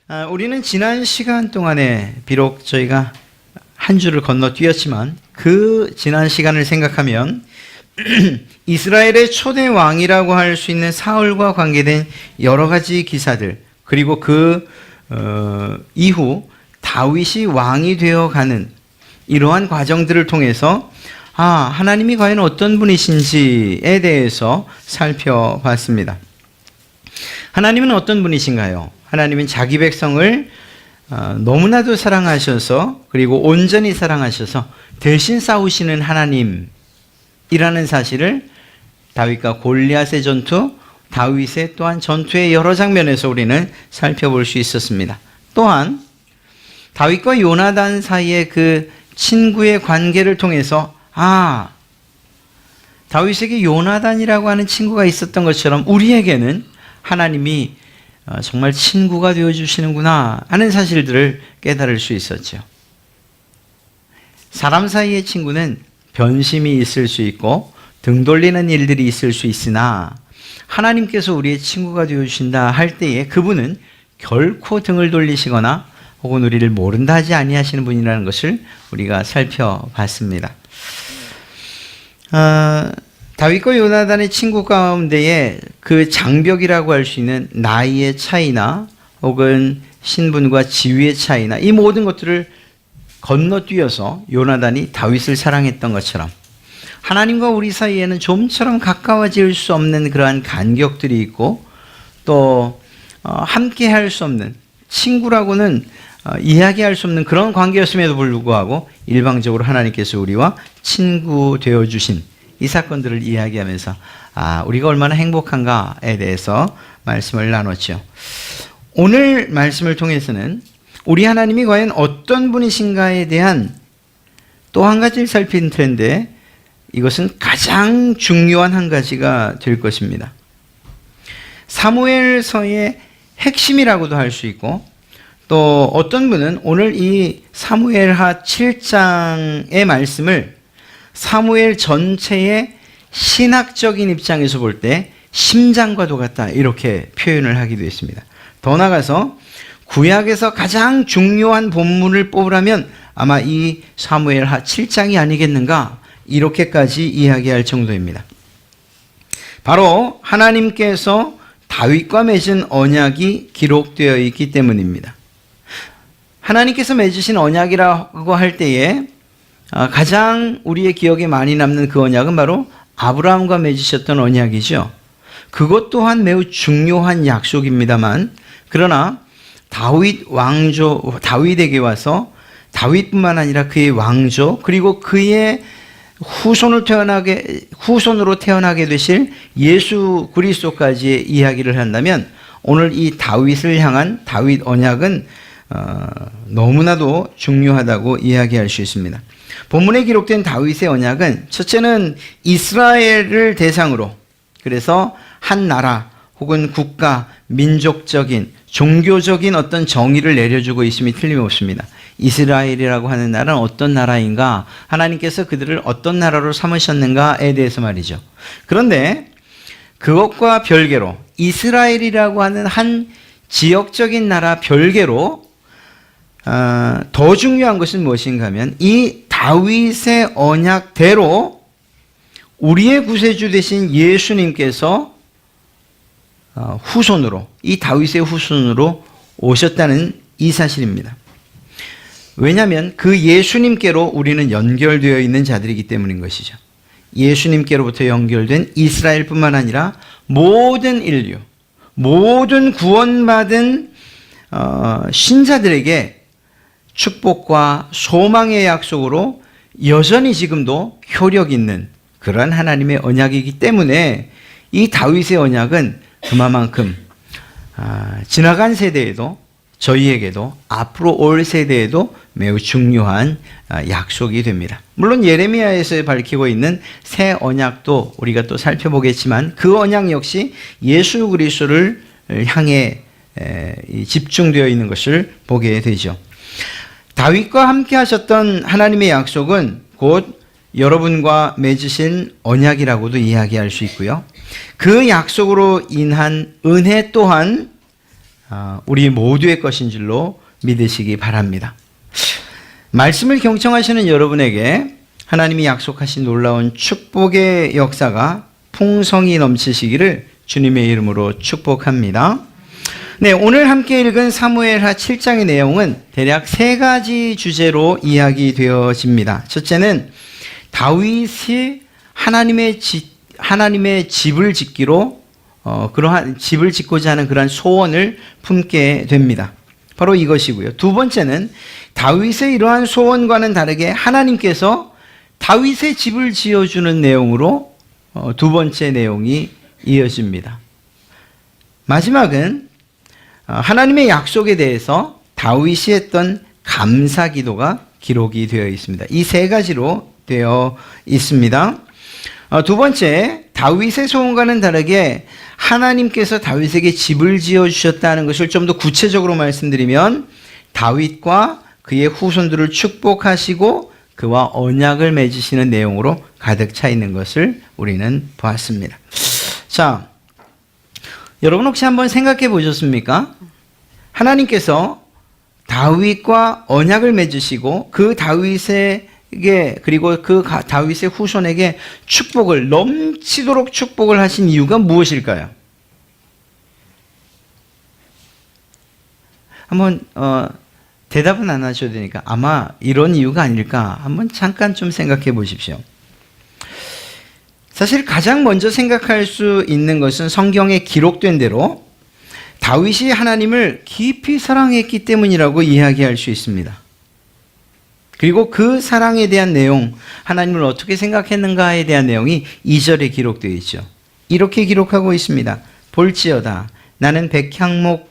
우리는 지난 시간 동안에 비록 저희가 한 주를 건너뛰었지만 그 지난 시간을 생각하면 이스라엘의 초대 왕이라고 할 수 있는 사울과 관계된 여러 가지 기사들, 그리고 그 이후 다윗이 왕이 되어가는 이러한 과정들을 통해서 하나님이 과연 어떤 분이신지에 대해서 살펴봤습니다. 하나님은 어떤 분이신가요? 하나님은 자기 백성을 너무나도 사랑하셔서, 그리고 온전히 사랑하셔서 대신 싸우시는 하나님이라는 사실을 다윗과 골리앗의 전투, 다윗의 또한 전투의 여러 장면에서 우리는 살펴볼 수 있었습니다. 또한 다윗과 요나단 사이의 그 친구의 관계를 통해서 다윗에게 요나단이라고 하는 친구가 있었던 것처럼 우리에게는 하나님이 정말 친구가 되어주시는구나 하는 사실들을 깨달을 수 있었죠. 사람 사이의 친구는 변심이 있을 수 있고 등 돌리는 일들이 있을 수 있으나 하나님께서 우리의 친구가 되어주신다 할 때에 그분은 결코 등을 돌리시거나 혹은 우리를 모른다 하지 아니하시는 분이라는 것을 우리가 살펴봤습니다. 다윗과 요나단의 친구 가운데에 그 장벽이라고 할 수 있는 나이의 차이나 혹은 신분과 지위의 차이나 이 모든 것들을 건너뛰어서 요나단이 다윗을 사랑했던 것처럼 하나님과 우리 사이에는 좀처럼 가까워질 수 없는 그러한 간격들이 있고 또 함께 할 수 없는, 친구라고는 이야기할 수 없는 그런 관계였음에도 불구하고 일방적으로 하나님께서 우리와 친구 되어주신 이 사건들을 이야기하면서 우리가 얼마나 행복한가에 대해서 말씀을 나눴죠. 오늘 말씀을 통해서는 우리 하나님이 과연 어떤 분이신가에 대한 또 한 가지를 살필 텐데 이것은 가장 중요한 한 가지가 될 것입니다. 사무엘서의 핵심이라고도 할 수 있고 또 어떤 분은 오늘 이 사무엘하 7장의 말씀을 사무엘 전체의 신학적인 입장에서 볼 때 심장과도 같다 이렇게 표현을 하기도 했습니다. 더 나아가서 구약에서 가장 중요한 본문을 뽑으라면 아마 이 사무엘하 7장이 아니겠는가 이렇게까지 이야기할 정도입니다. 바로 하나님께서 다윗과 맺은 언약이 기록되어 있기 때문입니다. 하나님께서 맺으신 언약이라고 할 때에 가장 우리의 기억에 많이 남는 그 언약은 바로 아브라함과 맺으셨던 언약이죠. 그것 또한 매우 중요한 약속입니다만, 그러나 다윗에게 와서 다윗뿐만 아니라 그의 왕조 그리고 그의 후손으로 태어나게 되실 예수 그리스도까지의 이야기를 한다면 오늘 이 다윗을 향한 다윗 언약은 너무나도 중요하다고 이야기할 수 있습니다. 본문에 기록된 다윗의 언약은 첫째는 이스라엘을 대상으로, 그래서 한 나라 혹은 국가, 민족적인, 종교적인 어떤 정의를 내려주고 있음이 틀림없습니다. 이스라엘이라고 하는 나라는 어떤 나라인가, 하나님께서 그들을 어떤 나라로 삼으셨는가에 대해서 말이죠. 그런데 그것과 별개로 이스라엘이라고 하는 한 지역적인 나라 별개로 더 중요한 것은 무엇인가 하면 이 다윗의 언약대로 우리의 구세주 되신 예수님께서 후손으로, 이 다윗의 후손으로 오셨다는 이 사실입니다. 왜냐하면 그 예수님께로 우리는 연결되어 있는 자들이기 때문인 것이죠. 예수님께로부터 연결된 이스라엘뿐만 아니라 모든 인류, 모든 구원받은 신자들에게 축복과 소망의 약속으로 여전히 지금도 효력 있는 그러한 하나님의 언약이기 때문에 이 다윗의 언약은 그만큼 지나간 세대에도 저희에게도 앞으로 올 세대에도 매우 중요한 약속이 됩니다. 물론 예레미야에서 밝히고 있는 새 언약도 우리가 또 살펴보겠지만 그 언약 역시 예수 그리스도를 향해 집중되어 있는 것을 보게 되죠. 다윗과 함께 하셨던 하나님의 약속은 곧 여러분과 맺으신 언약이라고도 이야기할 수 있고요. 그 약속으로 인한 은혜 또한 우리 모두의 것인 줄로 믿으시기 바랍니다. 말씀을 경청하시는 여러분에게 하나님이 약속하신 놀라운 축복의 역사가 풍성히 넘치시기를 주님의 이름으로 축복합니다. 네, 오늘 함께 읽은 사무엘하 7장의 내용은 대략 세 가지 주제로 이야기되어집니다. 첫째는 다윗이 하나님의 집을 짓기로 그러한 집을 짓고자 하는 그러한 소원을 품게 됩니다. 바로 이것이고요. 두 번째는 다윗의 이러한 소원과는 다르게 하나님께서 다윗의 집을 지어주는 내용으로 두 번째 내용이 이어집니다. 마지막은 하나님의 약속에 대해서 다윗이 했던 감사 기도가 기록이 되어 있습니다. 이 세 가지로 되어 있습니다. 두 번째, 다윗의 소원과는 다르게 하나님께서 다윗에게 집을 지어주셨다는 것을 좀 더 구체적으로 말씀드리면 다윗과 그의 후손들을 축복하시고 그와 언약을 맺으시는 내용으로 가득 차 있는 것을 우리는 보았습니다. 자, 여러분 혹시 한번 생각해 보셨습니까? 하나님께서 다윗과 언약을 맺으시고 그 다윗에게 그리고 그 다윗의 후손에게 축복을 넘치도록 축복을 하신 이유가 무엇일까요? 한번 대답은 안 하셔도 되니까 아마 이런 이유가 아닐까 한번 잠깐 좀 생각해 보십시오. 사실 가장 먼저 생각할 수 있는 것은 성경에 기록된 대로 다윗이 하나님을 깊이 사랑했기 때문이라고 이야기할 수 있습니다. 그리고 그 사랑에 대한 내용, 하나님을 어떻게 생각했는가에 대한 내용이 2절에 기록되어 있죠. 이렇게 기록하고 있습니다. 볼지어다 나는 백향목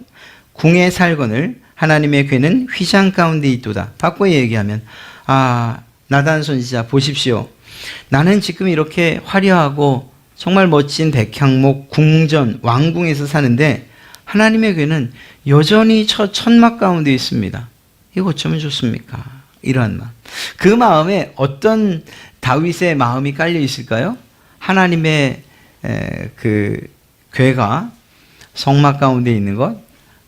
궁에 살거늘 하나님의 궤는 휘장 가운데 있도다. 바꿔 얘기하면 나단 선지자 보십시오. 나는 지금 이렇게 화려하고 정말 멋진 백향목 궁전 왕궁에서 사는데 하나님의 궤는 여전히 저 천막 가운데 있습니다. 이거 어쩌면 좋습니까? 이러한 마음. 그 마음에 어떤 다윗의 마음이 깔려 있을까요? 하나님의 그 궤가 성막 가운데 있는 것,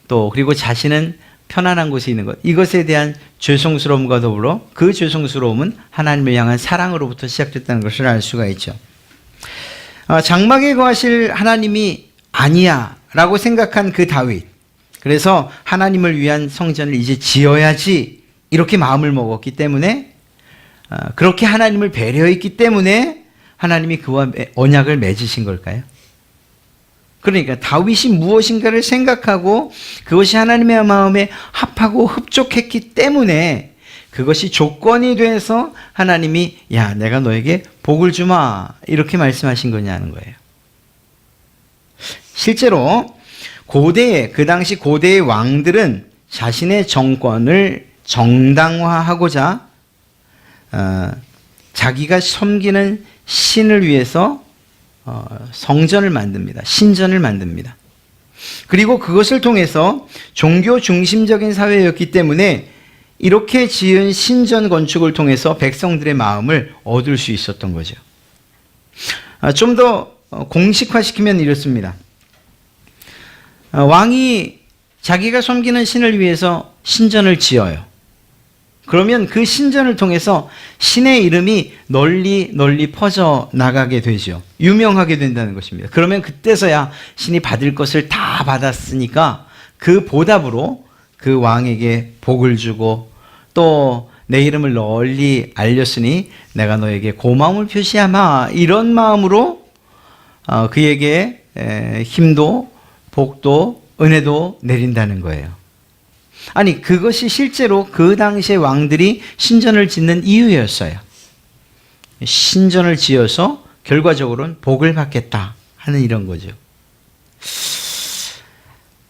또 그리고 자신은 편안한 곳에 있는 것, 이것에 대한 죄송스러움과 더불어 그 죄송스러움은 하나님을 향한 사랑으로부터 시작됐다는 것을 알 수가 있죠. 장막에 거하실 하나님이 아니야 라고 생각한 그 다윗, 그래서 하나님을 위한 성전을 이제 지어야지 이렇게 마음을 먹었기 때문에, 그렇게 하나님을 배려했기 때문에 하나님이 그와 언약을 맺으신 걸까요? 그러니까 다윗이 무엇인가를 생각하고 그것이 하나님의 마음에 합하고 흡족했기 때문에 그것이 조건이 돼서 하나님이 내가 너에게 복을 주마 이렇게 말씀하신 거냐는 거예요. 실제로 그 당시 고대의 왕들은 자신의 정권을 정당화하고자 자기가 섬기는 신을 위해서 성전을 만듭니다. 신전을 만듭니다. 그리고 그것을 통해서 종교 중심적인 사회였기 때문에 이렇게 지은 신전 건축을 통해서 백성들의 마음을 얻을 수 있었던 거죠. 좀 더 공식화시키면 이렇습니다. 왕이 자기가 섬기는 신을 위해서 신전을 지어요. 그러면 그 신전을 통해서 신의 이름이 널리 퍼져 나가게 되죠. 유명하게 된다는 것입니다. 그러면 그때서야 신이 받을 것을 다 받았으니까 그 보답으로 그 왕에게 복을 주고 또 내 이름을 널리 알렸으니 내가 너에게 고마움을 표시하마 이런 마음으로 그에게 힘도 복도 은혜도 내린다는 거예요. 아니 그것이 실제로 그 당시의 왕들이 신전을 짓는 이유였어요. 신전을 지어서 결과적으로는 복을 받겠다 하는 이런 거죠.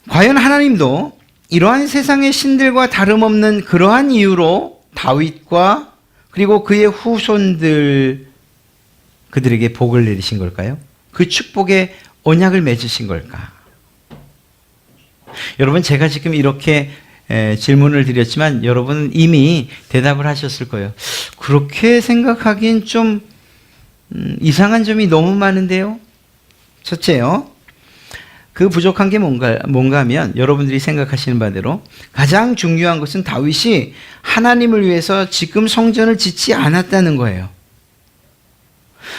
과연 하나님도 이러한 세상의 신들과 다름없는 그러한 이유로 다윗과 그리고 그의 후손들 그들에게 복을 내리신 걸까요? 그 축복의 언약을 맺으신 걸까? 여러분 제가 지금 이렇게 질문을 드렸지만 여러분은 이미 대답을 하셨을 거예요. 그렇게 생각하기엔 좀 이상한 점이 너무 많은데요. 첫째요. 그 부족한 게 뭔가 하면 여러분들이 생각하시는 바대로 가장 중요한 것은 다윗이 하나님을 위해서 지금 성전을 짓지 않았다는 거예요.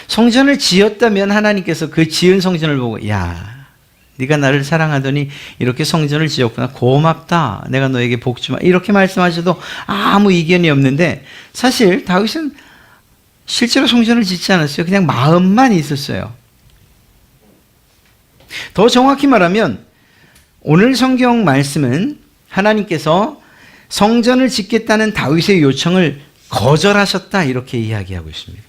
성전을 지었다면 하나님께서 그 지은 성전을 보고 야, 네가 나를 사랑하더니 이렇게 성전을 지었구나. 고맙다. 내가 너에게 복 주마. 이렇게 말씀하셔도 아무 이견이 없는데 사실 다윗은 실제로 성전을 짓지 않았어요. 그냥 마음만 있었어요. 더 정확히 말하면 오늘 성경 말씀은 하나님께서 성전을 짓겠다는 다윗의 요청을 거절하셨다 이렇게 이야기하고 있습니다.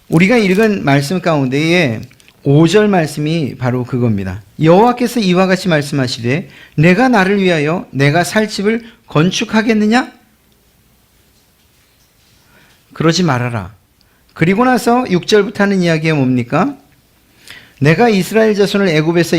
우리가 읽은 말씀 가운데에 5절 말씀이 바로 그겁니다. 여호와께서 이와 같이 말씀하시되 내가 나를 위하여 내가 살 집을 건축하겠느냐? 그러지 말아라. 그리고 나서 6절부터 하는 이야기가 뭡니까? 내가 이스라엘 자손을 애굽에서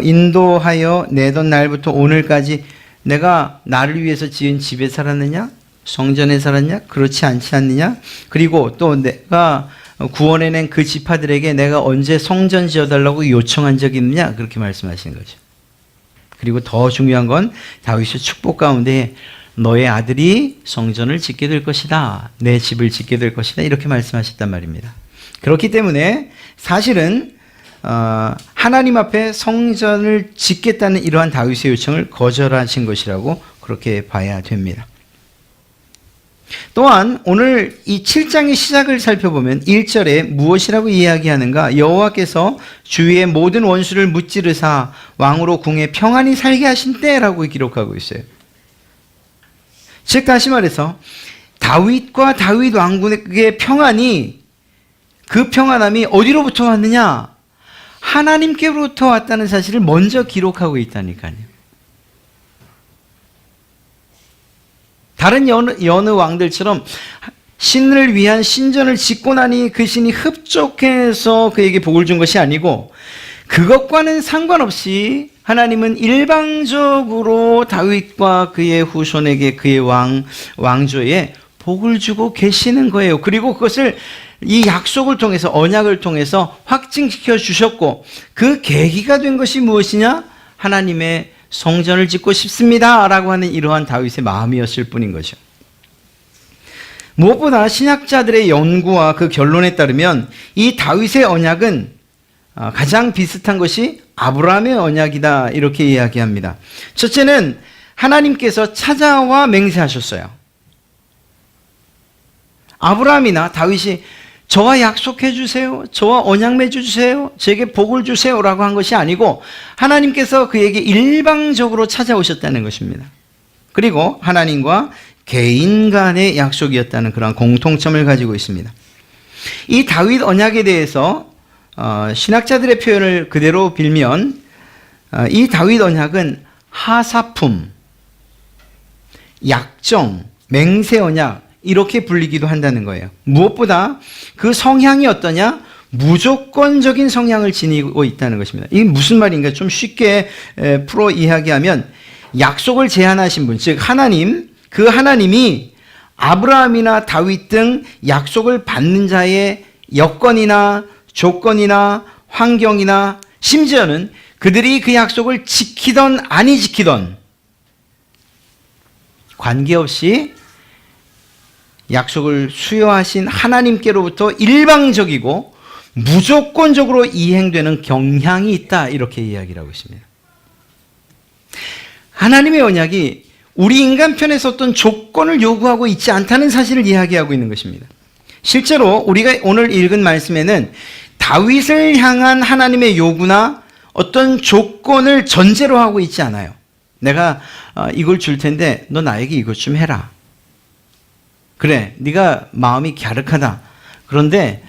인도하여 내던 날부터 오늘까지 내가 나를 위해서 지은 집에 살았느냐? 성전에 살았냐? 그렇지 않지 않느냐? 그리고 또 내가 구원해낸 그 지파들에게 내가 언제 성전 지어달라고 요청한 적이 있느냐? 그렇게 말씀하시는 거죠. 그리고 더 중요한 건 다윗의 축복 가운데 너의 아들이 성전을 짓게 될 것이다. 내 집을 짓게 될 것이다. 이렇게 말씀하셨단 말입니다. 그렇기 때문에 사실은 하나님 앞에 성전을 짓겠다는 이러한 다윗의 요청을 거절하신 것이라고 그렇게 봐야 됩니다. 또한 오늘 이 7장의 시작을 살펴보면 1절에 무엇이라고 이야기하는가? 여호와께서 주위의 모든 원수를 무찌르사 왕으로 궁에 평안히 살게 하신 때라고 기록하고 있어요. 즉 다시 말해서 다윗과 다윗 왕국의 평안이 그 평안함이 어디로부터 왔느냐? 하나님께로부터 왔다는 사실을 먼저 기록하고 있다니까요. 다른 여느 왕들처럼 신을 위한 신전을 짓고 나니 그 신이 흡족해서 그에게 복을 준 것이 아니고 그것과는 상관없이 하나님은 일방적으로 다윗과 그의 후손에게 그의 왕조에 복을 주고 계시는 거예요. 그리고 그것을 이 약속을 통해서 언약을 통해서 확증시켜 주셨고 그 계기가 된 것이 무엇이냐? 하나님의 성전을 짓고 싶습니다 라고 하는 이러한 다윗의 마음이었을 뿐인 거죠. 무엇보다 신학자들의 연구와 그 결론에 따르면 이 다윗의 언약은 가장 비슷한 것이 아브라함의 언약이다 이렇게 이야기합니다. 첫째는 하나님께서 찾아와 맹세하셨어요. 아브라함이나 다윗이 저와 약속해 주세요. 저와 언약 맺어 주세요. 제게 복을 주세요 라고 한 것이 아니고 하나님께서 그에게 일방적으로 찾아오셨다는 것입니다. 그리고 하나님과 개인 간의 약속이었다는 그런 공통점을 가지고 있습니다. 이 다윗 언약에 대해서 신학자들의 표현을 그대로 빌면 이 다윗 언약은 하사품, 약정, 맹세 언약 이렇게 불리기도 한다는 거예요. 무엇보다 그 성향이 어떠냐? 무조건적인 성향을 지니고 있다는 것입니다. 이게 무슨 말인가? 좀 쉽게 풀어 이야기하면 약속을 제안하신 분, 즉 하나님, 그 하나님이 아브라함이나 다윗 등 약속을 받는 자의 여건이나 조건이나 환경이나 심지어는 그들이 그 약속을 지키던 아니 지키던 관계없이 약속을 수여하신 하나님께로부터 일방적이고 무조건적으로 이행되는 경향이 있다 이렇게 이야기를 하고 있습니다. 하나님의 언약이 우리 인간 편에서 어떤 조건을 요구하고 있지 않다는 사실을 이야기하고 있는 것입니다. 실제로 우리가 오늘 읽은 말씀에는 다윗을 향한 하나님의 요구나 어떤 조건을 전제로 하고 있지 않아요. 내가 이걸 줄 텐데 너 나에게 이것 좀 해라. 그래, 네가 마음이 갸륵하다. 그런데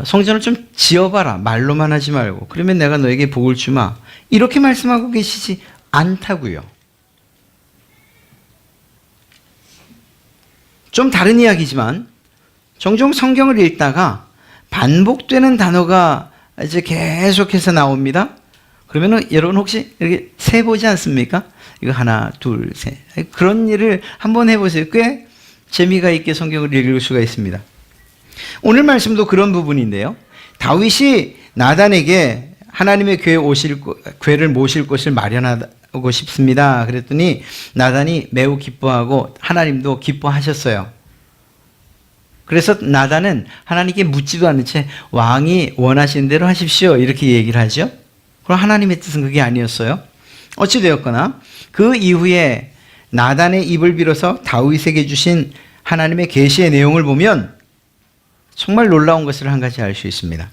성전을 좀 지어봐라. 말로만 하지 말고. 그러면 내가 너에게 복을 주마. 이렇게 말씀하고 계시지 않다고요. 좀 다른 이야기지만 종종 성경을 읽다가 반복되는 단어가 이제 계속해서 나옵니다. 그러면은 여러분 혹시 이렇게 세보지 않습니까? 이거 하나, 둘, 셋. 그런 일을 한번 해보세요. 꽤 재미가 있게 성경을 읽을 수가 있습니다. 오늘 말씀도 그런 부분인데요. 다윗이 나단에게 하나님의 궤를 모실 곳을 마련하고 싶습니다. 그랬더니 나단이 매우 기뻐하고 하나님도 기뻐하셨어요. 그래서 나단은 하나님께 묻지도 않은 채 왕이 원하시는 대로 하십시오 이렇게 얘기를 하죠. 그럼 하나님의 뜻은 그게 아니었어요. 어찌되었거나 그 이후에 나단의 입을 빌어서 다윗에게 주신 하나님의 계시의 내용을 보면 정말 놀라운 것을 한 가지 알 수 있습니다.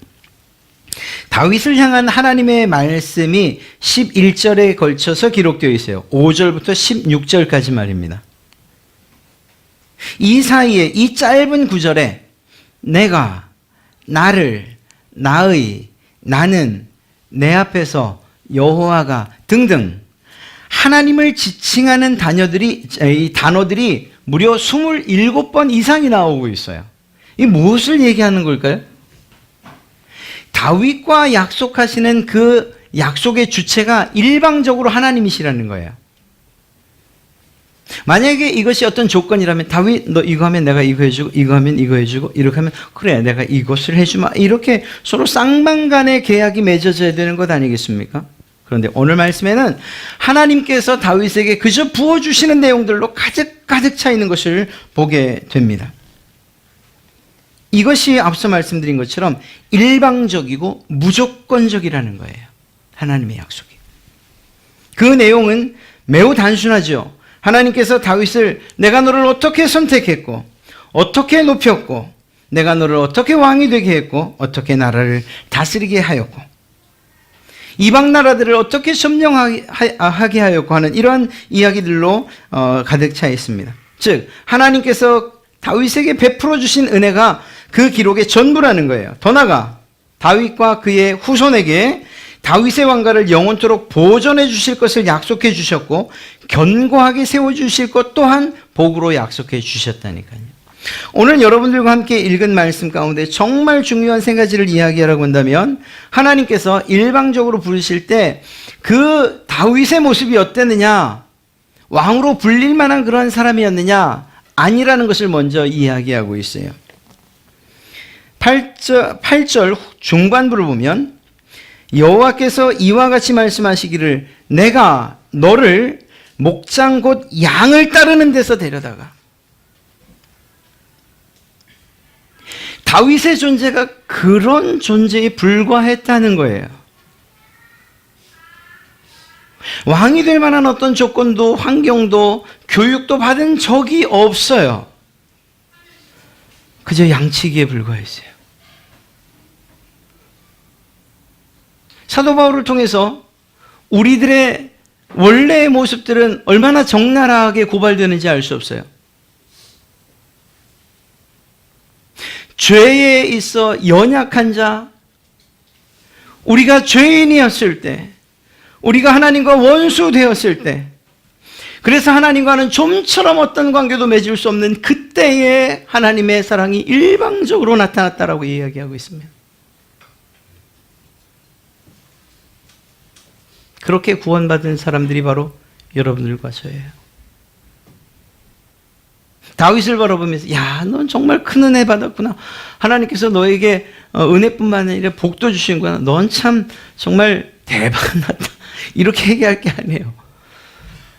다윗을 향한 하나님의 말씀이 11절에 걸쳐서 기록되어 있어요. 5절부터 16절까지 말입니다. 이 사이에 이 짧은 구절에 내가, 나를, 나의, 나는, 내 앞에서, 여호와가 등등 하나님을 지칭하는 이 단어들이 무려 27번 이상이 나오고 있어요. 이 무엇을 얘기하는 걸까요? 다윗과 약속하시는 그 약속의 주체가 일방적으로 하나님이시라는 거예요. 만약에 이것이 어떤 조건이라면 다윗 너 이거 하면 내가 이거 해주고 이거 하면 이거 해주고 이렇게 하면 그래 내가 이것을 해주마 이렇게 서로 쌍방간의 계약이 맺어져야 되는 것 아니겠습니까? 그런데 오늘 말씀에는 하나님께서 다윗에게 그저 부어주시는 내용들로 가득 차 있는 것을 보게 됩니다. 이것이 앞서 말씀드린 것처럼 일방적이고 무조건적이라는 거예요. 하나님의 약속이. 그 내용은 매우 단순하죠. 하나님께서 다윗을 내가 너를 어떻게 선택했고 어떻게 높였고 내가 너를 어떻게 왕이 되게 했고 어떻게 나라를 다스리게 하였고 이방 나라들을 어떻게 점령하게 하였고 하는 이러한 이야기들로 가득 차 있습니다. 즉 하나님께서 다윗에게 베풀어 주신 은혜가 그 기록의 전부라는 거예요. 더 나아가 다윗과 그의 후손에게 다윗의 왕가를 영원토록 보존해 주실 것을 약속해 주셨고 견고하게 세워주실 것 또한 복으로 약속해 주셨다니까요. 오늘 여러분들과 함께 읽은 말씀 가운데 정말 중요한 세 가지를 이야기하라고 한다면 하나님께서 일방적으로 부르실 때 그 다윗의 모습이 어땠느냐, 왕으로 불릴 만한 그러한 사람이었느냐 아니라는 것을 먼저 이야기하고 있어요. 8절 중반부를 보면 여호와께서 이와 같이 말씀하시기를 내가 너를 목장 곧 양을 따르는 데서 데려다가 다윗의 존재가 그런 존재에 불과했다는 거예요. 왕이 될 만한 어떤 조건도 환경도 교육도 받은 적이 없어요. 그저 양치기에 불과했어요. 사도 바울을 통해서 우리들의 원래의 모습들은 얼마나 적나라하게 고발되는지 알 수 없어요. 죄에 있어 연약한 자, 우리가 죄인이었을 때, 우리가 하나님과 원수 되었을 때, 그래서 하나님과는 좀처럼 어떤 관계도 맺을 수 없는 그때의 하나님의 사랑이 일방적으로 나타났다라고 이야기하고 있습니다. 그렇게 구원받은 사람들이 바로 여러분들과 저예요. 다윗을 바라보면서 야, 넌 정말 큰 은혜 받았구나. 하나님께서 너에게 은혜뿐만 아니라 복도 주시는구나. 넌 참 정말 대박 났다. 이렇게 얘기할 게 아니에요.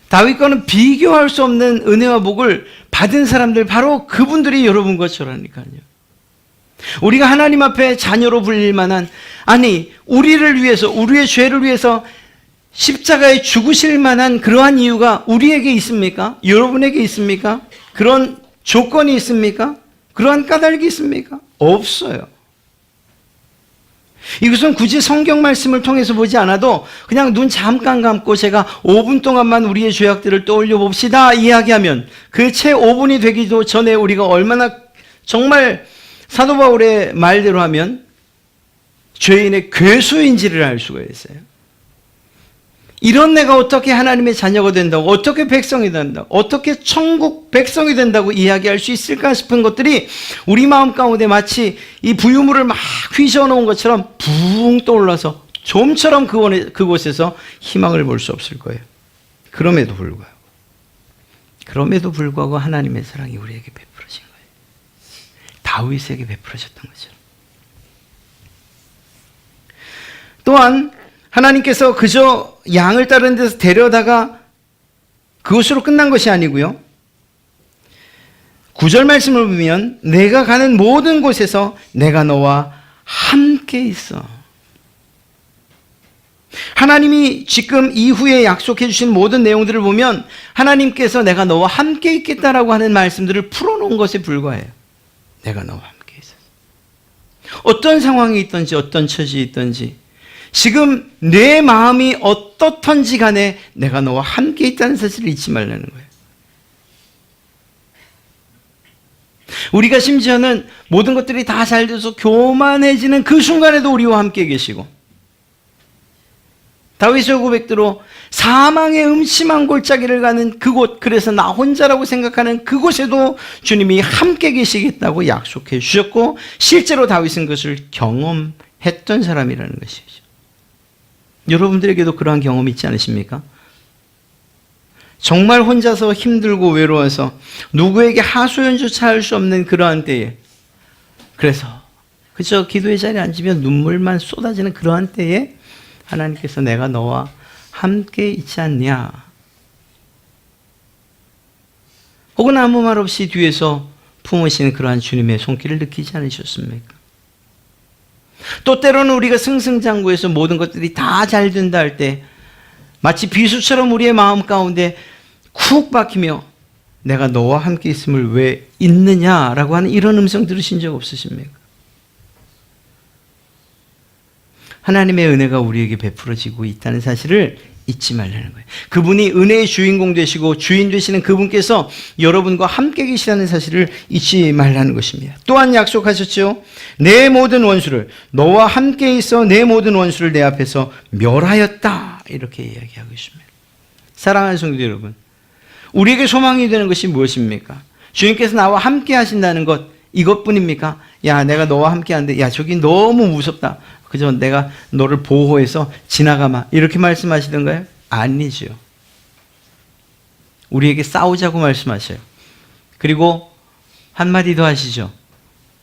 다윗과는 비교할 수 없는 은혜와 복을 받은 사람들 바로 그분들이 여러분과 저라니까요. 우리가 하나님 앞에 자녀로 불릴 만한, 아니 우리를 위해서, 우리의 죄를 위해서 십자가에 죽으실 만한 그러한 이유가 우리에게 있습니까? 여러분에게 있습니까? 그런 조건이 있습니까? 그러한 까닭이 있습니까? 없어요. 이것은 굳이 성경 말씀을 통해서 보지 않아도 그냥 눈 잠깐 감고 제가 5분 동안만 우리의 죄악들을 떠올려 봅시다 이야기하면 그 채 5분이 되기도 전에 우리가 얼마나 정말 사도 바울의 말대로 하면 죄인의 괴수인지를 알 수가 있어요. 이런 내가 어떻게 하나님의 자녀가 된다고, 어떻게 백성이 된다고, 어떻게 천국 백성이 된다고 이야기할 수 있을까 싶은 것들이 우리 마음 가운데 마치 이 부유물을 막 휘저어놓은 것처럼 붕 떠올라서 좀처럼 그곳에서 희망을 볼 수 없을 거예요. 그럼에도 불구하고 하나님의 사랑이 우리에게 베풀어진 거예요. 다윗에게 베풀어졌던 것처럼. 또한 하나님께서 그저 양을 다른 데서 데려다가 그것으로 끝난 것이 아니고요. 9절 말씀을 보면 내가 가는 모든 곳에서 내가 너와 함께 있어. 하나님이 지금 이후에 약속해 주신 모든 내용들을 보면 하나님께서 내가 너와 함께 있겠다라고 하는 말씀들을 풀어놓은 것에 불과해요. 내가 너와 함께 있어. 어떤 상황이 있든지 어떤 처지에 있든지 지금 내 마음이 어떻든지 간에 내가 너와 함께 있다는 사실을 잊지 말라는 거예요. 우리가 심지어는 모든 것들이 다 잘 돼서 교만해지는 그 순간에도 우리와 함께 계시고 다윗의 고백대로 사망의 음침한 골짜기를 가는 그곳, 그래서 나 혼자라고 생각하는 그곳에도 주님이 함께 계시겠다고 약속해 주셨고 실제로 다윗은 그것을 경험했던 사람이라는 것이죠. 여러분들에게도 그러한 경험이 있지 않으십니까? 정말 혼자서 힘들고 외로워서 누구에게 하소연조차 할 수 없는 그러한 때에, 그래서 그저 기도의 자리에 앉으면 눈물만 쏟아지는 그러한 때에 하나님께서 내가 너와 함께 있지 않냐, 혹은 아무 말 없이 뒤에서 품으시는 그러한 주님의 손길을 느끼지 않으셨습니까? 또 때로는 우리가 승승장구해서 모든 것들이 다 잘 된다 할 때 마치 비수처럼 우리의 마음 가운데 쿡 박히며 내가 너와 함께 있음을 왜 잊느냐라고 하는 이런 음성 들으신 적 없으십니까? 하나님의 은혜가 우리에게 베풀어지고 있다는 사실을 잊지 말라는 거예요. 그분이 은혜의 주인공 되시고 주인 되시는 그분께서 여러분과 함께 계시다는 사실을 잊지 말라는 것입니다. 또한 약속하셨죠. 내 모든 원수를, 너와 함께 있어 내 모든 원수를 내 앞에서 멸하였다, 이렇게 이야기하고 있습니다. 사랑하는 성도 여러분, 우리에게 소망이 되는 것이 무엇입니까? 주님께서 나와 함께 하신다는 것, 이것뿐입니까? 야, 내가 너와 함께 하는데 야, 저기 너무 무섭다, 그저 내가 너를 보호해서 지나가마, 이렇게 말씀하시던가요? 아니죠. 우리에게 싸우자고 말씀하셔요. 그리고 한마디 더 하시죠.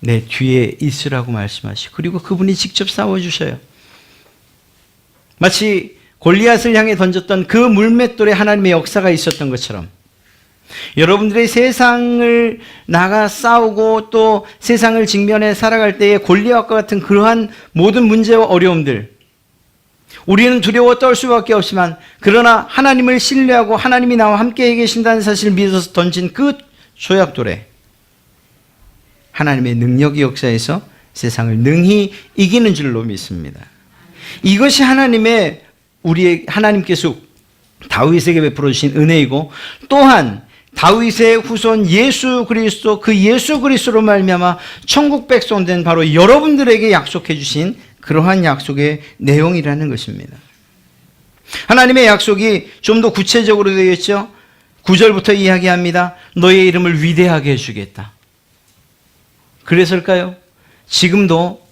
내 뒤에 있으라고 말씀하시고, 그리고 그분이 직접 싸워주셔요. 마치 골리앗을 향해 던졌던 그 물맷돌에 하나님의 역사가 있었던 것처럼 여러분들의 세상을 나가 싸우고 또 세상을 직면해 살아갈 때에 골리앗과 같은 그러한 모든 문제와 어려움들, 우리는 두려워 떨 수밖에 없지만 그러나 하나님을 신뢰하고 하나님이 나와 함께 계신다는 사실을 믿어서 던진 그 조약돌에 하나님의 능력의 역사에서 세상을 능히 이기는 줄로 믿습니다. 이것이 하나님께서 다윗에게 베풀어 주신 은혜이고, 또한 다윗의 후손 예수 그리스도, 그 예수 그리스도로 말미암아 천국 백성 된 바로 여러분들에게 약속해 주신 그러한 약속의 내용이라는 것입니다. 하나님의 약속이 좀 더 구체적으로 되겠죠. 9절부터 이야기합니다. 너의 이름을 위대하게 해주겠다. 그래서일까요? 지금도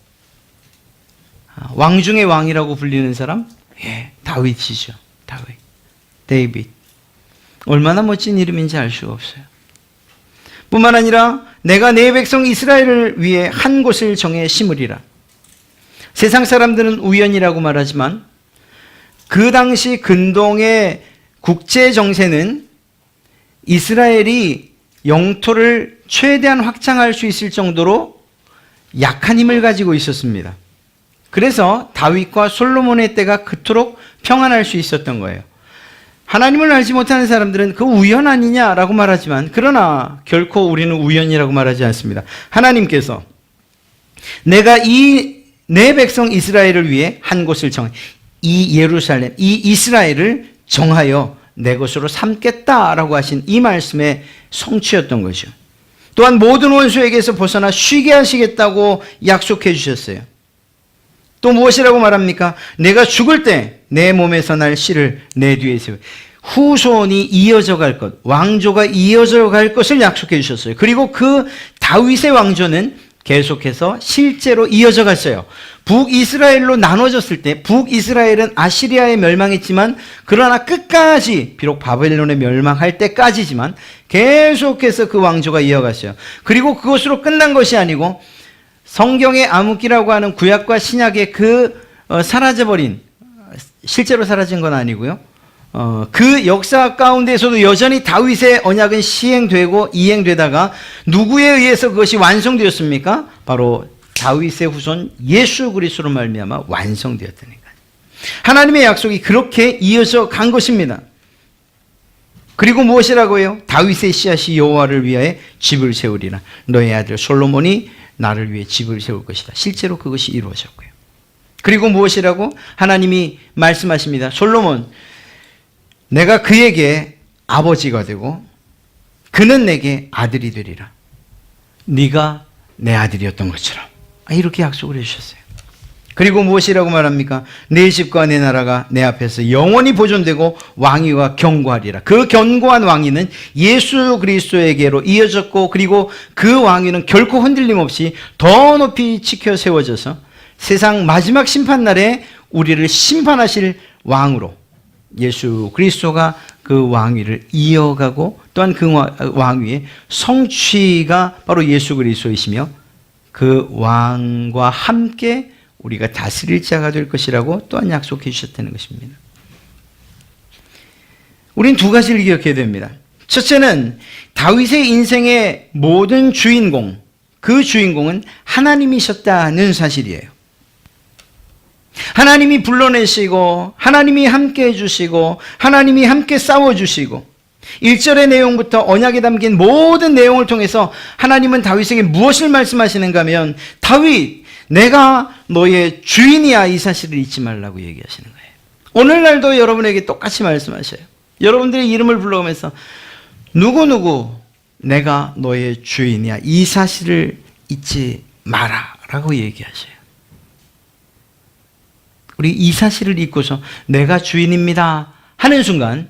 왕 중의 왕이라고 불리는 사람? 예, 다윗이죠. 데이빗. 얼마나 멋진 이름인지 알 수가 없어요. 뿐만 아니라 내가 내 백성 이스라엘을 위해 한 곳을 정해 심으리라. 세상 사람들은 우연이라고 말하지만 그 당시 근동의 국제 정세는 이스라엘이 영토를 최대한 확장할 수 있을 정도로 약한 힘을 가지고 있었습니다. 그래서 다윗과 솔로몬의 때가 그토록 평안할 수 있었던 거예요. 하나님을 알지 못하는 사람들은 그 우연 아니냐라고 말하지만, 그러나 결코 우리는 우연이라고 말하지 않습니다. 하나님께서 내가 내 백성 이스라엘을 위해 한 곳을 이 예루살렘, 이 이스라엘을 정하여 내 것으로 삼겠다라고 하신 이 말씀의 성취였던 거죠. 또한 모든 원수에게서 벗어나 쉬게 하시겠다고 약속해 주셨어요. 또 무엇이라고 말합니까? 내가 죽을 때 내 몸에서 날 씨를 내 뒤에 세워 후손이 이어져 갈 것, 왕조가 이어져 갈 것을 약속해 주셨어요. 그리고 그 다윗의 왕조는 계속해서 실제로 이어져 갔어요. 북이스라엘로 나눠졌을 때 북이스라엘은 아시리아에 멸망했지만, 그러나 끝까지, 비록 바벨론에 멸망할 때까지지만 계속해서 그 왕조가 이어갔어요. 그리고 그것으로 끝난 것이 아니고 성경의 암흑기라고 하는 구약과 신약의 그 사라져버린, 실제로 사라진 건 아니고요. 그 역사 가운데서도 여전히 다윗의 언약은 시행되고 이행되다가 누구에 의해서 그것이 완성되었습니까? 바로 다윗의 후손 예수 그리스도로 말미암아 완성되었다니까요. 하나님의 약속이 그렇게 이어져 간 것입니다. 그리고 무엇이라고요? 다윗의 씨앗이 여호와를 위하여 집을 세우리라. 너의 아들 솔로몬이 나를 위해 집을 세울 것이다. 실제로 그것이 이루어졌고요. 그리고 무엇이라고? 하나님이 말씀하십니다. 솔로몬, 내가 그에게 아버지가 되고 그는 내게 아들이 되리라. 네가 내 아들이었던 것처럼. 이렇게 약속을 해주셨어요. 그리고 무엇이라고 말합니까? 내 집과 내 나라가 내 앞에서 영원히 보존되고 왕위가 견고하리라. 그 견고한 왕위는 예수 그리스도에게로 이어졌고, 그리고 그 왕위는 결코 흔들림 없이 더 높이 지켜 세워져서 세상 마지막 심판날에 우리를 심판하실 왕으로 예수 그리스도가 그 왕위를 이어가고, 또한 그 왕위의 성취가 바로 예수 그리스도이시며 그 왕과 함께 우리가 다스릴 자가 될 것이라고 또한 약속해 주셨다는 것입니다. 우린 두 가지를 기억해야 됩니다. 첫째는 다윗의 인생의 모든 주인공, 그 주인공은 하나님이셨다는 사실이에요. 하나님이 불러내시고, 하나님이 함께 해주시고, 하나님이 함께 싸워주시고, 1절의 내용부터 언약에 담긴 모든 내용을 통해서 하나님은 다윗에게 무엇을 말씀하시는가 하면, 다윗, 내가 너의 주인이야, 이 사실을 잊지 말라고 얘기하시는 거예요. 오늘날도 여러분에게 똑같이 말씀하셔요. 여러분들의 이름을 불러오면서 누구누구 내가 너의 주인이야, 이 사실을 잊지 마라 라고 얘기하셔요. 우리 이 사실을 잊고서 내가 주인입니다 하는 순간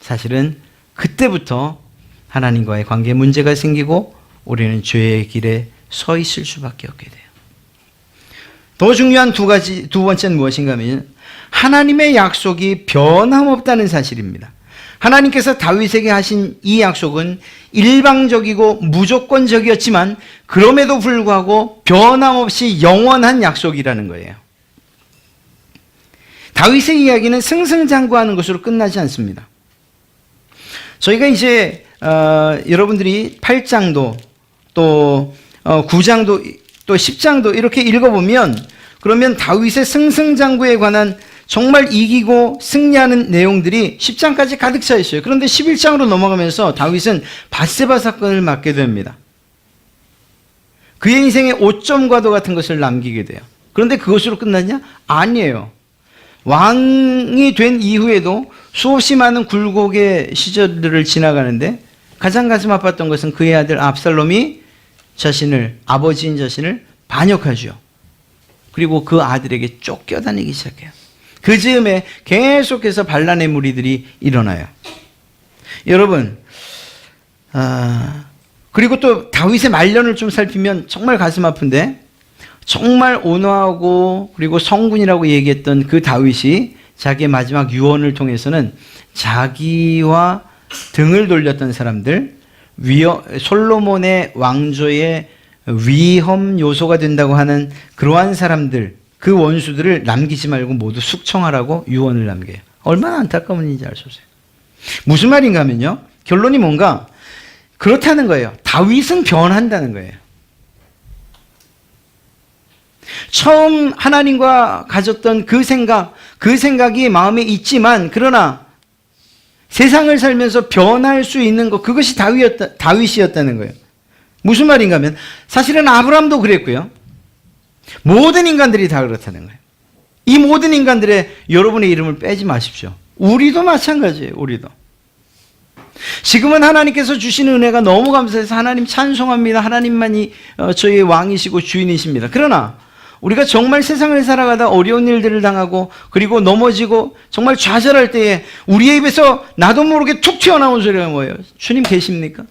사실은 그때부터 하나님과의 관계에 문제가 생기고 우리는 죄의 길에 서 있을 수밖에 없게 돼요. 더 중요한 두 번째는 무엇인가 하면 하나님의 약속이 변함없다는 사실입니다. 하나님께서 다윗에게 하신 이 약속은 일방적이고 무조건적이었지만 그럼에도 불구하고 변함없이 영원한 약속이라는 거예요. 다윗의 이야기는 승승장구하는 것으로 끝나지 않습니다. 저희가 이제 여러분들이 8장도 또 9장도 또 10장도 이렇게 읽어보면, 그러면 다윗의 승승장구에 관한 정말 이기고 승리하는 내용들이 10장까지 가득 차 있어요. 그런데 11장으로 넘어가면서 다윗은 밧세바 사건을 맡게 됩니다. 그의 인생에 오점과도 같은 것을 남기게 돼요. 그런데 그것으로 끝났냐? 아니에요. 왕이 된 이후에도 수없이 많은 굴곡의 시절들을 지나가는데 가장 가슴 아팠던 것은 그의 아들 압살롬이 아버지인 자신을 반역하죠. 그리고 그 아들에게 쫓겨다니기 시작해요. 그 즈음에 계속해서 반란의 무리들이 일어나요. 여러분, 그리고 또 다윗의 말년을 좀 살피면 정말 가슴 아픈데, 정말 온화하고 그리고 성군이라고 얘기했던 그 다윗이 자기의 마지막 유언을 통해서는 자기와 등을 돌렸던 사람들, 솔로몬의 왕조의 위험 요소가 된다고 하는 그러한 사람들, 그 원수들을 남기지 말고 모두 숙청하라고 유언을 남겨요. 얼마나 안타까운 일인지 알 수 없어요. 무슨 말인가 하면요, 결론이 뭔가 그렇다는 거예요. 다윗은 변한다는 거예요. 처음 하나님과 가졌던 그 생각이 마음에 있지만, 그러나 세상을 살면서 변할 수 있는 것, 그것이 다윗이었다는 거예요. 무슨 말인가 하면 사실은 아브라함도 그랬고요. 모든 인간들이 다 그렇다는 거예요. 이 모든 인간들의 여러분의 이름을 빼지 마십시오. 우리도 마찬가지예요. 우리도. 지금은 하나님께서 주시는 은혜가 너무 감사해서 하나님 찬송합니다. 하나님만이 저희의 왕이시고 주인이십니다. 그러나 우리가 정말 세상을 살아가다 어려운 일들을 당하고 그리고 넘어지고 정말 좌절할 때에 우리의 입에서 나도 모르게 툭 튀어나온 소리가 뭐예요? 주님 계십니까?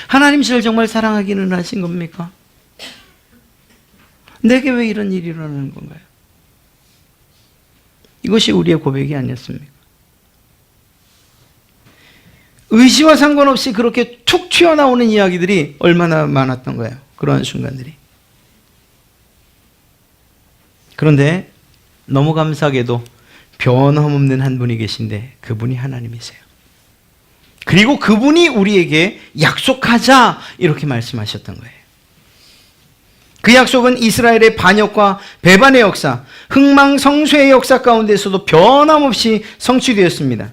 하나님 저를 정말 사랑하기는 하신 겁니까? 내게 왜 이런 일이 일어나는 건가요? 이것이 우리의 고백이 아니었습니까? 의지와 상관없이 그렇게 툭 튀어나오는 이야기들이 얼마나 많았던 거예요. 그러한 순간들이. 그런데 너무 감사하게도 변함없는 한 분이 계신데 그분이 하나님이세요. 그리고 그분이 우리에게 약속하자 이렇게 말씀하셨던 거예요. 그 약속은 이스라엘의 반역과 배반의 역사, 흥망성쇠의 역사 가운데서도 변함없이 성취되었습니다.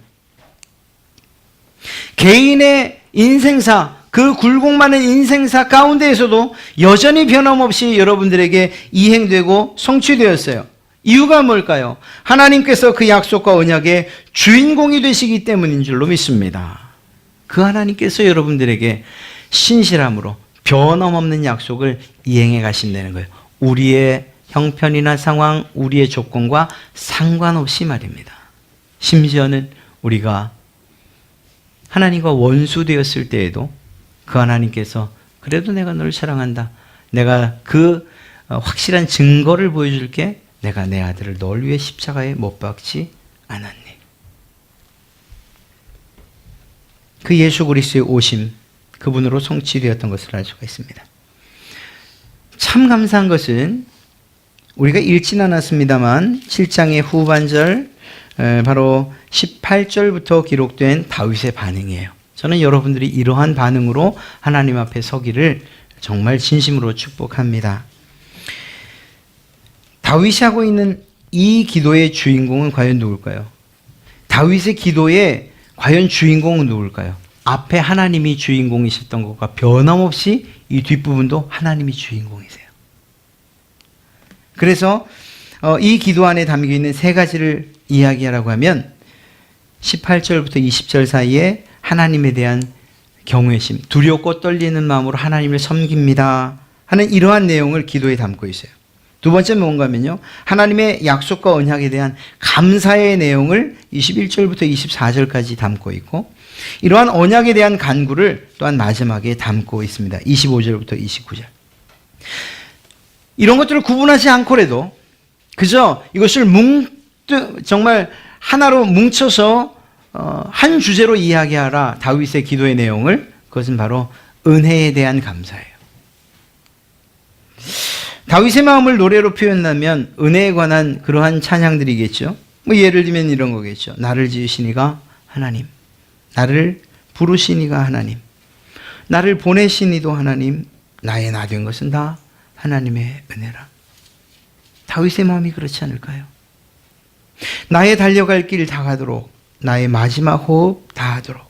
개인의 인생사, 그 굴곡 많은 인생사 가운데에서도 여전히 변함없이 여러분들에게 이행되고 성취되었어요. 이유가 뭘까요? 하나님께서 그 약속과 언약의 주인공이 되시기 때문인 줄로 믿습니다. 그 하나님께서 여러분들에게 신실함으로 변함없는 약속을 이행해 가신다는 거예요. 우리의 형편이나 상황, 우리의 조건과 상관없이 말입니다. 심지어는 우리가 하나님과 원수되었을 때에도 그 하나님께서 그래도 내가 널 사랑한다. 내가 그 확실한 증거를 보여줄게. 내가 내 아들을 널 위해 십자가에 못 박지 않았니. 그 예수 그리스도의 오심, 그분으로 성취되었던 것을 알 수가 있습니다. 참 감사한 것은 우리가 읽진 않았습니다만 7장의 후반절 바로 18절부터 기록된 다윗의 반응이에요. 저는 여러분들이 이러한 반응으로 하나님 앞에 서기를 정말 진심으로 축복합니다. 다윗이 하고 있는 이 기도의 주인공은 과연 누굴까요? 다윗의 기도의 과연 주인공은 누굴까요? 앞에 하나님이 주인공이셨던 것과 변함없이 이 뒷부분도 하나님이 주인공이세요. 그래서 이 기도 안에 담겨있는 세 가지를 이야기하라고 하면 18절부터 20절 사이에 하나님에 대한 경외심, 두렵고 떨리는 마음으로 하나님을 섬깁니다 하는 이러한 내용을 기도에 담고 있어요. 두 번째는 뭔가 하면요, 하나님의 약속과 언약에 대한 감사의 내용을 21절부터 24절까지 담고 있고, 이러한 언약에 대한 간구를 또한 마지막에 담고 있습니다. 25절부터 29절. 이런 것들을 구분하지 않고라도 그저 이것을 정말 하나로 뭉쳐서 한 주제로 이야기하라, 다윗의 기도의 내용을. 그것은 바로 은혜에 대한 감사예요. 다윗의 마음을 노래로 표현하면 은혜에 관한 그러한 찬양들이겠죠. 뭐 예를 들면 이런 거겠죠. 나를 지으시니가 하나님, 나를 부르시니가 하나님, 나를 보내시니도 하나님, 나의 나 된 것은 다 하나님의 은혜라. 다윗의 마음이 그렇지 않을까요? 나의 달려갈 길 다 가도록, 나의 마지막 호흡 다 하도록,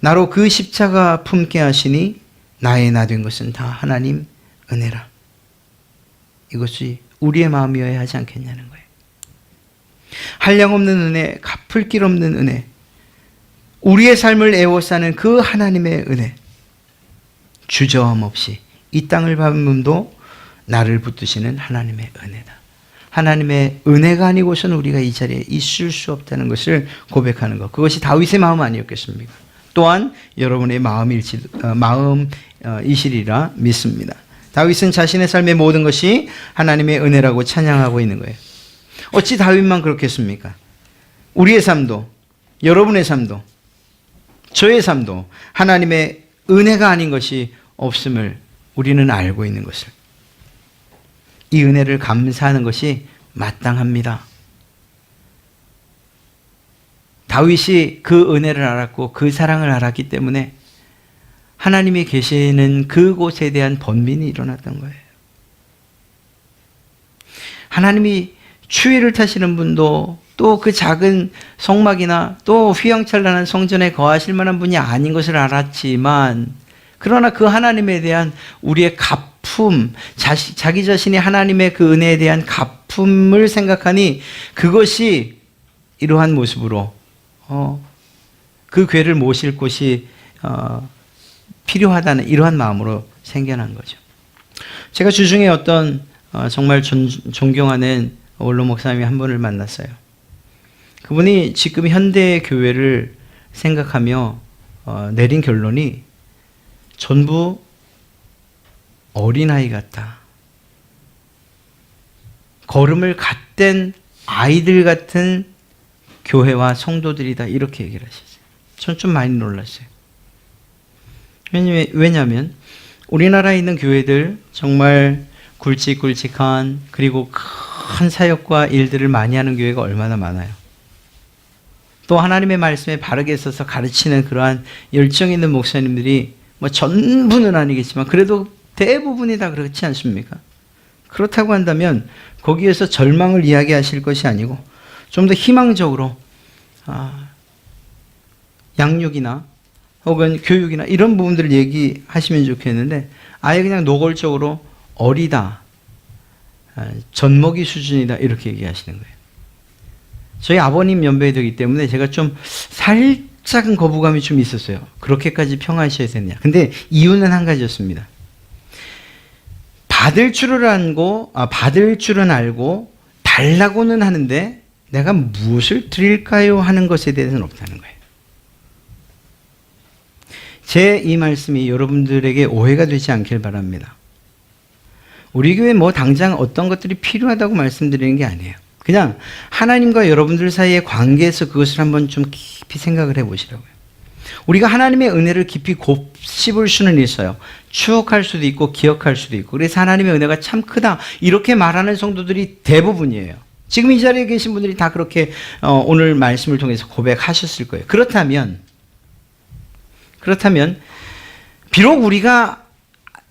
나로 그 십자가 품게 하시니 나의 나 된 것은 다 하나님 은혜라. 이것이 우리의 마음이어야 하지 않겠냐는 거예요. 한량없는 은혜, 갚을 길 없는 은혜, 우리의 삶을 애워싸는 그 하나님의 은혜, 주저함 없이 이 땅을 밟음도 나를 붙드시는 하나님의 은혜다. 하나님의 은혜가 아니고서는 우리가 이 자리에 있을 수 없다는 것을 고백하는 것, 그것이 다윗의 마음 아니었겠습니까? 또한 여러분의 마음이시리라 믿습니다. 다윗은 자신의 삶의 모든 것이 하나님의 은혜라고 찬양하고 있는 거예요. 어찌 다윗만 그렇겠습니까? 우리의 삶도, 여러분의 삶도, 저의 삶도 하나님의 은혜가 아닌 것이 없음을 우리는 알고 있는 것을, 이 은혜를 감사하는 것이 마땅합니다. 다윗이 그 은혜를 알았고 그 사랑을 알았기 때문에 하나님이 계시는 그곳에 대한 번민이 일어났던 거예요. 하나님이 추위를 타시는 분도 또 그 작은 성막이나 또 휘황찬란한 성전에 거하실 만한 분이 아닌 것을 알았지만, 그러나 그 하나님에 대한 우리의 갚음, 자기 자신이 하나님의 그 은혜에 대한 갚음을 생각하니 그것이 이러한 모습으로 그 괴를 모실 곳이 필요하다는 이러한 마음으로 생겨난 거죠. 제가 주중에 어떤 정말 존경하는 원로 목사님이 한 분을 만났어요. 그분이 지금 현대 교회를 생각하며 내린 결론이 전부 어린아이 같다, 걸음을 갓댄 아이들 같은 교회와 성도들이다, 이렇게 얘기를 하셨어요. 전 좀 많이 놀랐어요. 왜냐하면 우리나라에 있는 교회들 정말 굵직굵직한, 그리고 큰 사역과 일들을 많이 하는 교회가 얼마나 많아요. 또 하나님의 말씀에 바르게 서서 가르치는 그러한 열정 있는 목사님들이 뭐 전부는 아니겠지만 그래도 대부분이 다 그렇지 않습니까? 그렇다고 한다면 거기에서 절망을 이야기하실 것이 아니고 좀 더 희망적으로 양육이나 혹은 교육이나 이런 부분들을 얘기하시면 좋겠는데 아예 그냥 노골적으로 어리다, 젖먹이 수준이다 이렇게 얘기하시는 거예요. 저희 아버님 연배가 되기 때문에 제가 좀 살짝은 거부감이 좀 있었어요. 그렇게까지 평하셔야 되느냐. 근데 이유는 한 가지였습니다. 받을 줄은 알고 달라고는 하는데 내가 무엇을 드릴까요 하는 것에 대해서는 없다는 거예요. 제 이 말씀이 여러분들에게 오해가 되지 않길 바랍니다. 우리 교회 뭐 당장 어떤 것들이 필요하다고 말씀드리는 게 아니에요. 그냥 하나님과 여러분들 사이의 관계에서 그것을 한번 좀 깊이 생각을 해보시라고요. 우리가 하나님의 은혜를 깊이 곱씹을 수는 있어요. 추억할 수도 있고 기억할 수도 있고 그래서 하나님의 은혜가 참 크다 이렇게 말하는 성도들이 대부분이에요. 지금 이 자리에 계신 분들이 다 그렇게 오늘 말씀을 통해서 고백하셨을 거예요. 그렇다면 비록 우리가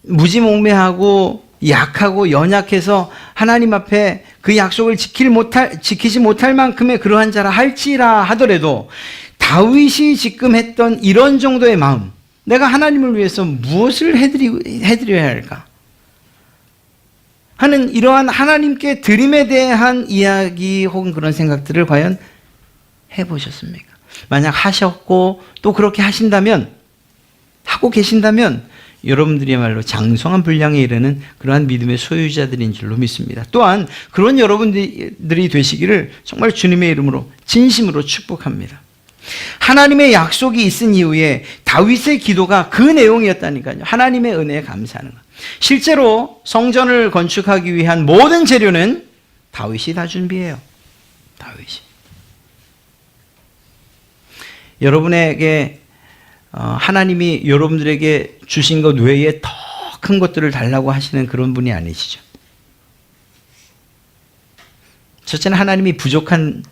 무지몽매하고 약하고 연약해서 하나님 앞에 그 약속을 지키지 못할 만큼의 그러한 자라 할지라 하더라도 다윗이 지금 했던 이런 정도의 마음, 내가 하나님을 위해서 무엇을 해드려야 할까 하는 이러한 하나님께 드림에 대한 이야기 혹은 그런 생각들을 과연 해보셨습니까? 만약 하셨고 또 그렇게 하고 계신다면 여러분들이야말로 장성한 분량에 이르는 그러한 믿음의 소유자들인 줄로 믿습니다. 또한 그런 여러분들이 되시기를 정말 주님의 이름으로 진심으로 축복합니다. 하나님의 약속이 있은 이후에 다윗의 기도가 그 내용이었다니까요. 하나님의 은혜에 감사하는 것. 실제로 성전을 건축하기 위한 모든 재료는 다윗이 다 준비해요. 다윗이. 여러분에게 하나님이 여러분들에게 주신 것 외에 더 큰 것들을 달라고 하시는 그런 분이 아니시죠. 첫째는 하나님이 부족함이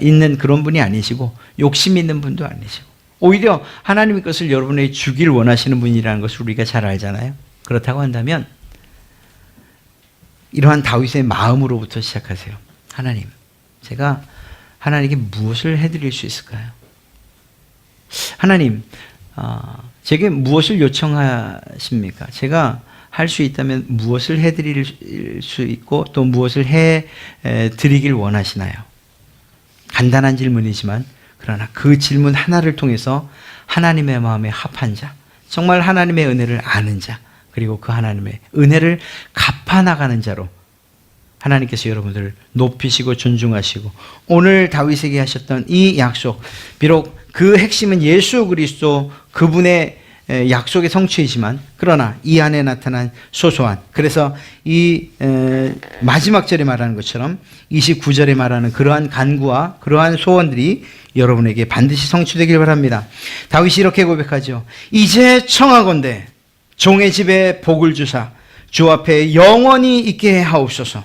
있는 그런 분이 아니시고 욕심 있는 분도 아니시고 오히려 하나님의 것을 여러분에게 주길 원하시는 분이라는 것을 우리가 잘 알잖아요. 그렇다고 한다면 이러한 다윗의 마음으로부터 시작하세요. 하나님, 제가 하나님께 무엇을 해드릴 수 있을까요? 하나님, 제게 무엇을 요청하십니까? 제가 할 수 있다면 무엇을 해드릴 수 있고 또 무엇을 해드리길 원하시나요? 간단한 질문이지만 그러나 그 질문 하나를 통해서 하나님의 마음에 합한 자, 정말 하나님의 은혜를 아는 자, 그리고 그 하나님의 은혜를 갚아나가는 자로 하나님께서 여러분들을 높이시고 존중하시고 오늘 다윗에게 하셨던 이 약속, 비록 그 핵심은 예수 그리스도 그분의 약속의 성취이지만 그러나 이 안에 나타난 소소한, 그래서 이 마지막 절에 말하는 것처럼 29절에 말하는 그러한 간구와 그러한 소원들이 여러분에게 반드시 성취되길 바랍니다. 다윗이 이렇게 고백하죠. 이제 청하건대 종의 집에 복을 주사 주 앞에 영원히 있게 하옵소서.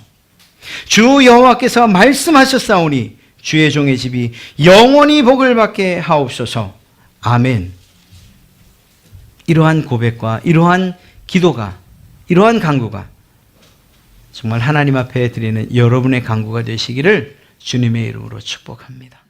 주 여호와께서 말씀하셨사오니 주의 종의 집이 영원히 복을 받게 하옵소서. 아멘. 이러한 고백과 이러한 기도가, 이러한 간구가 정말 하나님 앞에 드리는 여러분의 간구가 되시기를 주님의 이름으로 축복합니다.